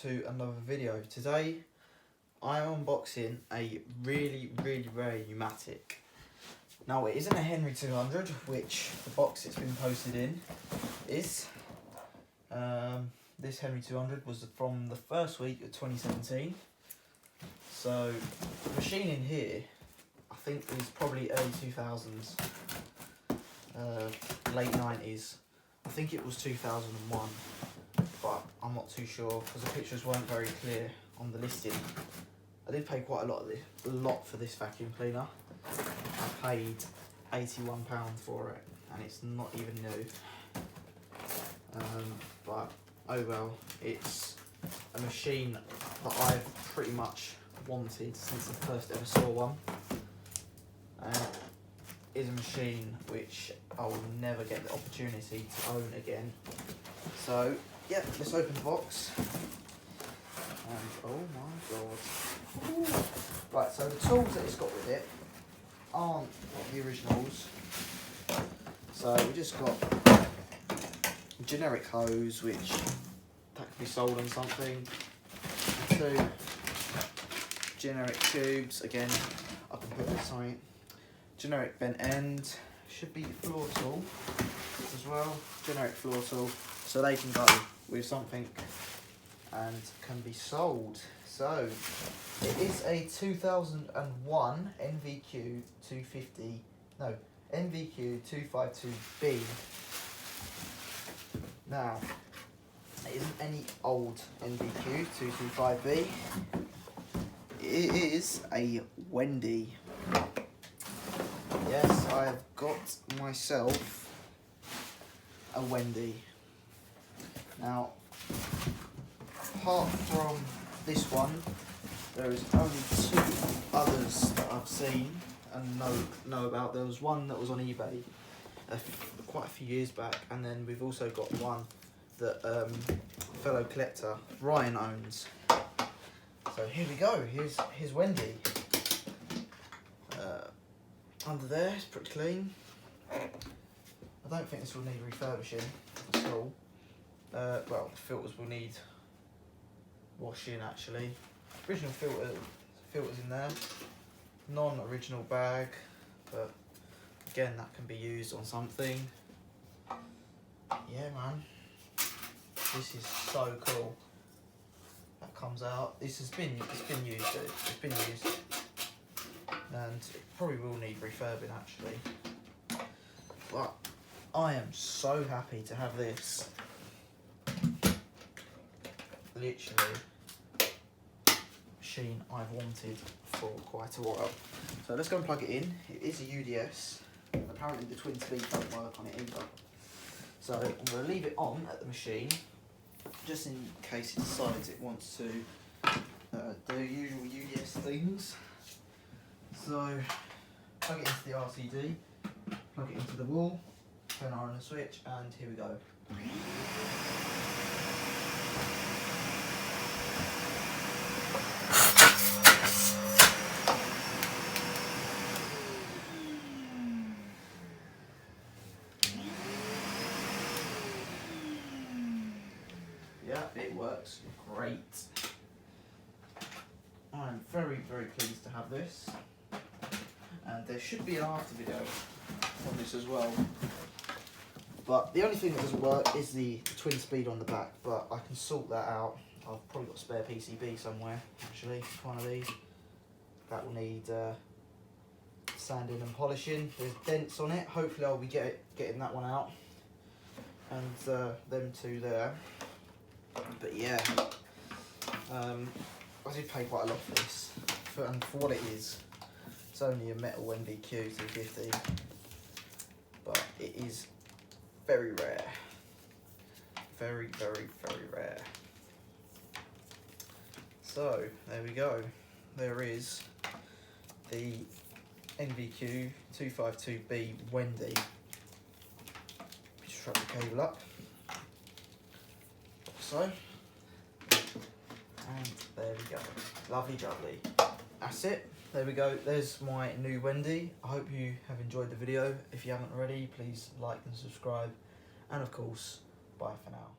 to another video. Today I am unboxing a really rare Numatic. Now it isn't a Henry 200, which the box it's been posted in is. This Henry 200 was from the first week of 2017. So the machine in here I think is probably early 2000s, late 90s. I think it was 2001, but I'm not too sure because the pictures weren't very clear on the listing. I did pay quite a lot for this vacuum cleaner. I paid £81 for it, and it's not even new. But oh well, it's a machine that I've pretty much wanted since I first ever saw one. Is a machine which I will never get the opportunity to own again. So yeah, let's open the box. And oh my god. Ooh. Right, so the tools that it's got with it aren't the originals. So we just got a generic hose, which that could be sold on something. 2 generic tubes, again I can put this on it. Generic bent end, should be floor tool as well, generic floor tool, so they can go with something and can be sold. So it is a 2001 NVQ 252B. Now it isn't any old NVQ 225B, it is a Wendy. Yes, I have got myself a Wendy. Now, apart from this one, there is only 2 others that I've seen and know about. There was one that was on eBay quite a few years back, and then we've also got one that fellow collector Ryan owns. So here we go. Here's Wendy. Under there, it's pretty clean. I don't think this will need refurbishing at all. Well, the filters will need washing actually. Original filters in there. Non-original bag, but again that can be used on something. Yeah, man. This is so cool. That comes out. It's been used. It's been used. And it probably will need refurbing actually, but I am so happy to have this. Literally machine I've wanted for quite a while. So let's go and plug it in. It is a UDS. Apparently the twin speed don't work on it either, so I'm going to leave it on at the machine just in case it decides it wants to do usual UDS things. So, plug it into the RCD, plug it into the wall, turn on the switch, and here we go. Yeah, it works great. I'm very pleased to have this. And there should be an after video on this as well. But the only thing that doesn't work is the twin speed on the back, but I can sort that out. I've probably got a spare PCB somewhere, actually, one of these. That will need sanding and polishing. There's dents on it. Hopefully I'll be getting that one out. And them 2 there. But yeah, I did pay quite a lot for this. And for what it is, it's only a metal NVQ 250, but it is very rare. Very rare. So there we go. There is the NVQ 252B Wendy. Just strap the cable up. So, and there we go. Lovely jubbly. That's it. There we go. There's my new Wendy. I hope you have enjoyed the video. If you haven't already, please like and subscribe. And of course, bye for now.